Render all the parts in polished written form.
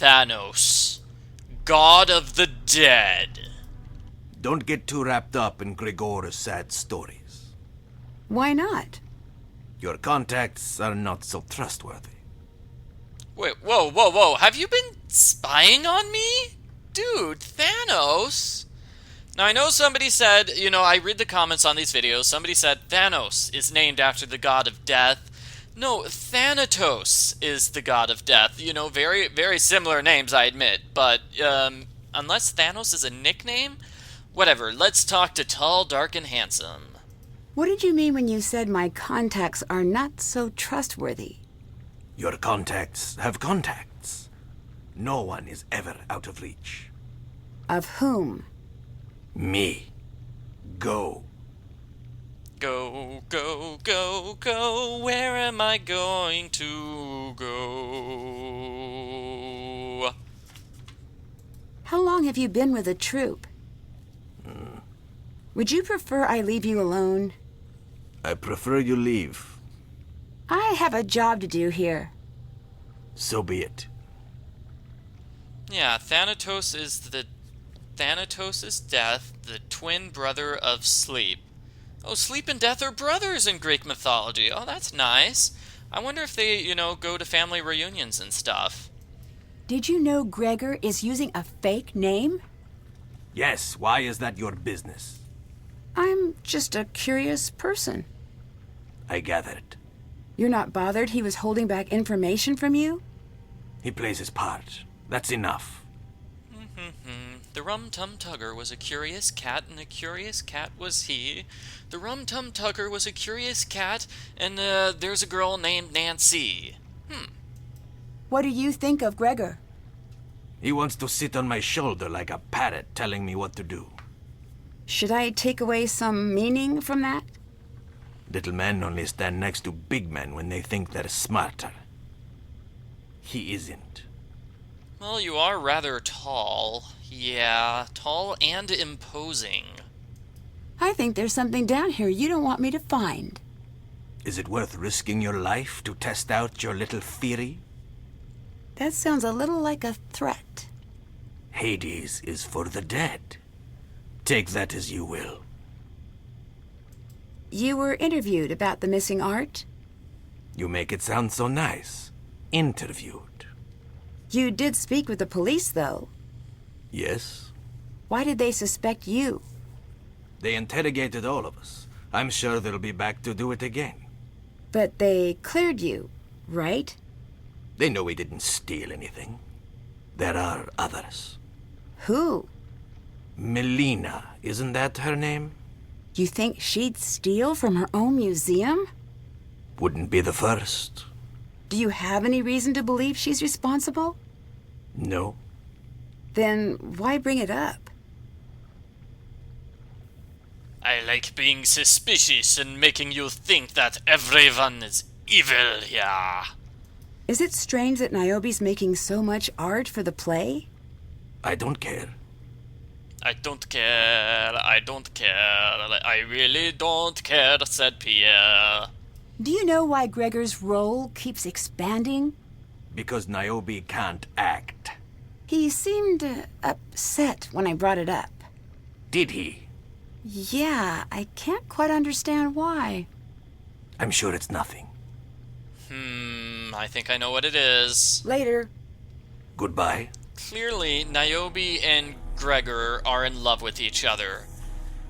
Thanos, god of the dead. Don't get too wrapped up in Gregor's sad stories. Why not? Your contacts are not so trustworthy. Wait, whoa. Have you been spying on me? Dude, Thanos? Now, I know somebody said, I read the comments on these videos, somebody said Thanos is named after the god of death. No, Thanatos is the god of death. Very, very similar names, I admit. But, unless Thanos is a nickname? Whatever, let's talk to Tall, Dark, and Handsome. What did you mean when you said my contacts are not so trustworthy? Your contacts have contacts. No one is ever out of reach. Of whom? Me. Go. Go, go, go, go, where am I going to go? How long have you been with the troupe? Would you prefer I leave you alone? I prefer you leave. I have a job to do here. So be it. Yeah, Thanatos is death, the twin brother of sleep. Oh, sleep and death are brothers in Greek mythology. Oh, that's nice. I wonder if they, go to family reunions and stuff. Did you know Gregor is using a fake name? Yes, why is that your business? I'm just a curious person. I gathered. You're not bothered he was holding back information from you? He plays his part. That's enough. The Rum-Tum-Tugger was a curious cat, and a curious cat was he. The Rum-Tum-Tugger was a curious cat, and there's a girl named Nancy. What do you think of Gregor? He wants to sit on my shoulder like a parrot telling me what to do. Should I take away some meaning from that? Little men only stand next to big men when they think they're smarter. He isn't. Well, you are rather tall. Yeah, tall and imposing. I think there's something down here you don't want me to find. Is it worth risking your life to test out your little theory? That sounds a little like a threat. Hades is for the dead. Take that as you will. You were interviewed about the missing art? You make it sound so nice. Interviewed. You did speak with the police, though. Yes? Why did they suspect you? They interrogated all of us. I'm sure they'll be back to do it again. But they cleared you, right? They know we didn't steal anything. There are others. Who? Melina, isn't that her name? You think she'd steal from her own museum? Wouldn't be the first. Do you have any reason to believe she's responsible? No. Then why bring it up? I like being suspicious and making you think that everyone is evil here. Is it strange that Niobe's making so much art for the play? I don't care. I don't care, I really don't care, said Pierre. Do you know why Gregor's role keeps expanding? Because Niobe can't act. He seemed upset when I brought it up. Did he? Yeah, I can't quite understand why. I'm sure it's nothing. I think I know what it is. Later. Goodbye. Clearly, Niobe and Gregor are in love with each other.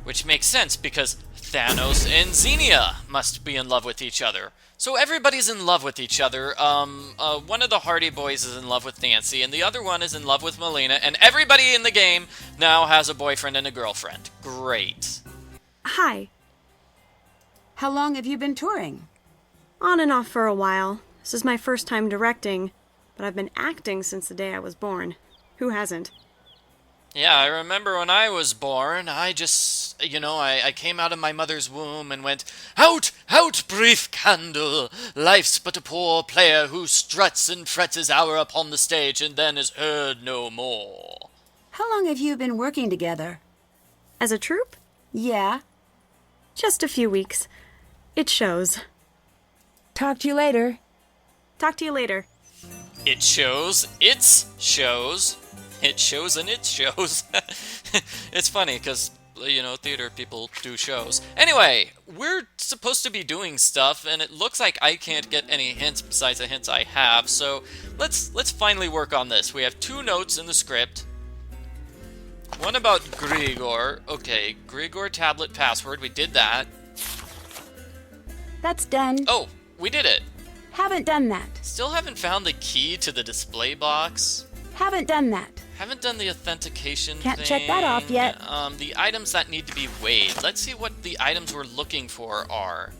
Which makes sense, because Thanos and Xenia must be in love with each other. So everybody's in love with each other. One of the Hardy Boys is in love with Nancy, and the other one is in love with Melina, and everybody in the game now has a boyfriend and a girlfriend. Great. Hi. How long have you been touring? On and off for a while. This is my first time directing, but I've been acting since the day I was born. Who hasn't? Yeah, I remember when I was born, I just, I came out of my mother's womb and went, "Out, out, brief candle! Life's but a poor player who struts and frets his hour upon the stage and then is heard no more." How long have you been working together? As a troupe? Yeah. Just a few weeks. It shows. Talk to you later. Talk to you later. It shows. It's shows. It shows and it shows. It's funny because, you know, theater people do shows. Anyway, we're supposed to be doing stuff, and it looks like I can't get any hints besides the hints I have. So let's finally work on this. We have 2 notes in the script. One about Grigor. Okay, Grigor tablet password. We did that. That's done. Oh, we did it. Haven't done that. Still haven't found the key to the display box. Haven't done that. Haven't done the authentication Can't thing. check that off yet. The items that need to be weighed. Let's see what the items we're looking for are.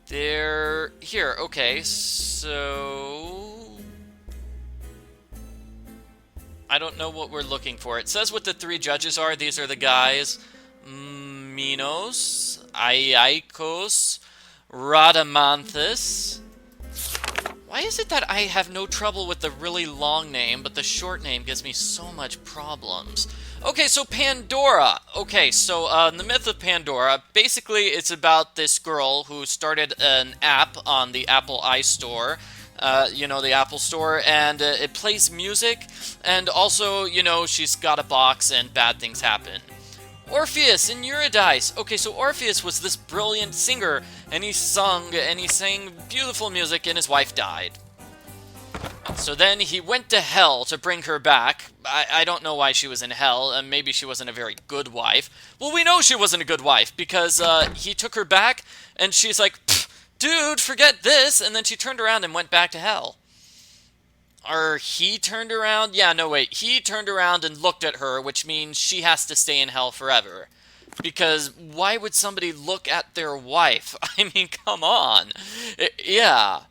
They're here. Okay, so I don't know what we're looking for. It says what the 3 judges are. These are the guys. Minos, Iakos, Rhadamanthus. Why is it that I have no trouble with the really long name, but the short name gives me so much problems? Okay, so Pandora. Okay, so the myth of Pandora, basically it's about this girl who started an app on the Apple iStore, you know, the Apple Store, and it plays music, and also, you know, she's got a box and bad things happen. Orpheus in Eurydice. Okay, so Orpheus was this brilliant singer, and he sang beautiful music, and his wife died. So then he went to hell to bring her back. I don't know why she was in hell, and maybe she wasn't a very good wife. Well, we know she wasn't a good wife, because he took her back, and she's like, dude, forget this, and then she turned around and went back to hell. Or he turned around? Yeah, no, wait. He turned around and looked at her, which means she has to stay in hell forever. Because why would somebody look at their wife? I mean, come on. Yeah.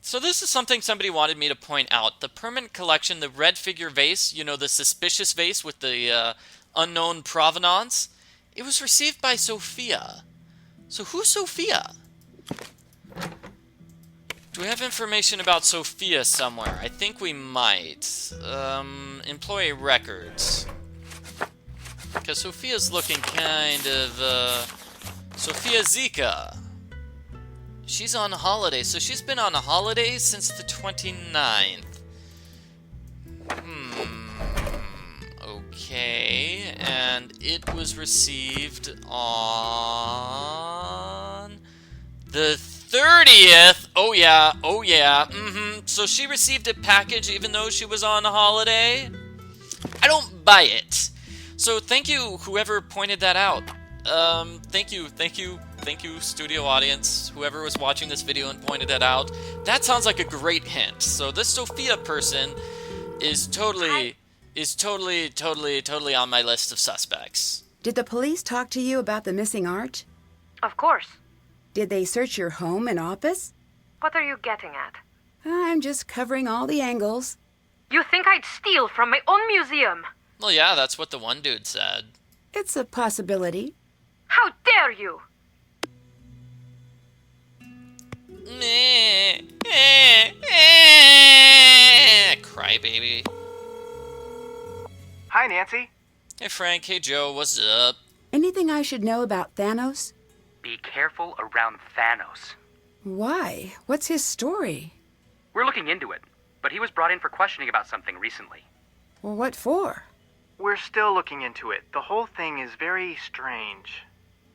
So this is something somebody wanted me to point out. The permanent collection, the red figure vase, you know, the suspicious vase with the unknown provenance, it was received by Sophia. So who's Sophia? Do we have information about Sophia somewhere? I think we might. Employee records. Because Sophia's looking kind of, Sophia Zika. She's on holiday, so she's been on a holiday since the 29th. Okay, and it was received on the 30th. Oh yeah. So she received a package even though she was on holiday? I don't buy it. So thank you, whoever pointed that out. Thank you, studio audience, whoever was watching this video and pointed that out. That sounds like a great hint. So this Sophia person is totally on my list of suspects. Did the police talk to you about the missing art? Of course. Did they search your home and office? What are you getting at? I'm just covering all the angles. You think I'd steal from my own museum? Well, yeah, that's what the one dude said. It's a possibility. How dare you! Crybaby. Hi, Nancy. Hey, Frank. Hey, Joe. What's up? Anything I should know about Thanos? Be careful around Thanos. Why? What's his story? We're looking into it, but he was brought in for questioning about something recently. Well, what for? We're still looking into it. The whole thing is very strange.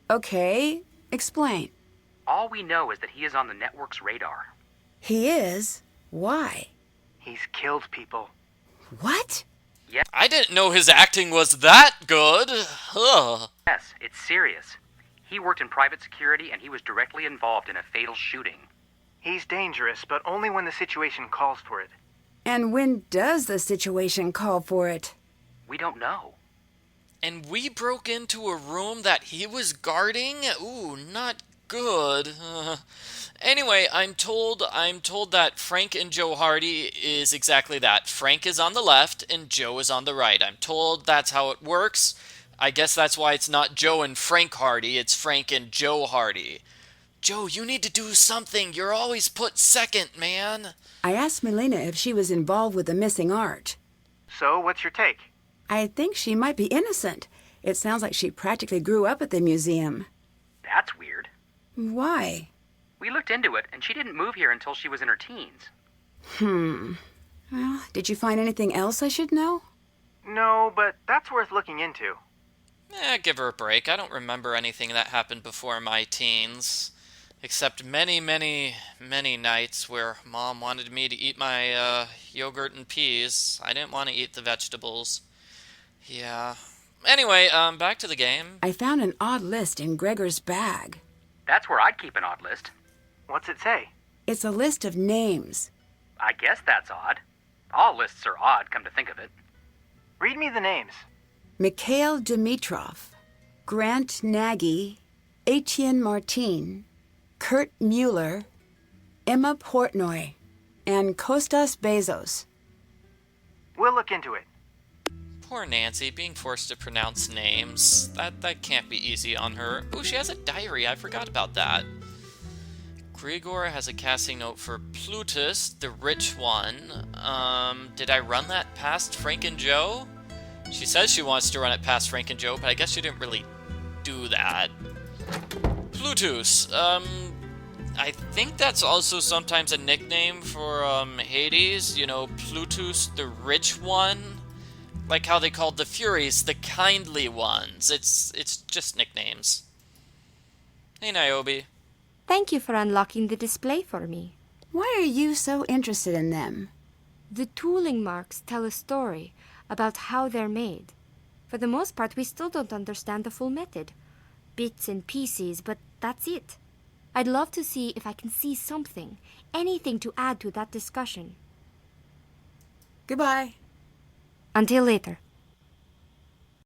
Okay, explain. All we know is that he is on the network's radar. He is? Why? He's killed people. What? I didn't know his acting was that good. Ugh. Yes, it's serious. He worked in private security and he was directly involved in a fatal shooting. He's dangerous, but only when the situation calls for it. And when does the situation call for it? We don't know. And we broke into a room that he was guarding? Ooh, not good. Anyway, I'm told that Frank and Joe Hardy is exactly that. Frank is on the left and Joe is on the right. I'm told that's how it works. I guess that's why it's not Joe and Frank Hardy, it's Frank and Joe Hardy. Joe, you need to do something. You're always put second, man. I asked Melina if she was involved with the missing art. So, what's your take? I think she might be innocent. It sounds like she practically grew up at the museum. That's weird. Why? We looked into it, and she didn't move here until she was in her teens. Well, did you find anything else I should know? No, but that's worth looking into. Give her a break. I don't remember anything that happened before my teens. Except many, many, many nights where Mom wanted me to eat my yogurt and peas. I didn't want to eat the vegetables. Yeah. Anyway, back to the game. I found an odd list in Gregor's bag. That's where I'd keep an odd list. What's it say? It's a list of names. I guess that's odd. All lists are odd, come to think of it. Read me the names. Mikhail Dimitrov, Grant Nagy, Etienne Martin, Kurt Mueller, Emma Portnoy, and Kostas Bezos. We'll look into it. Poor Nancy, being forced to pronounce names. That can't be easy on her. Ooh, she has a diary. I forgot about that. Grigor has a casting note for Plutus, the rich one. Did I run that past Frank and Joe? She says she wants to run it past Frank and Joe, but I guess she didn't really do that. Plutus, I think that's also sometimes a nickname for, Hades. You know, Plutus, the rich one. Like how they called the Furies the kindly ones. It's just nicknames. Hey, Niobe. Thank you for unlocking the display for me. Why are you so interested in them? The tooling marks tell a story about how they're made. For the most part, we still don't understand the full method. Bits and pieces, but that's it. I'd love to see if I can see something, anything to add to that discussion. Goodbye. Until later.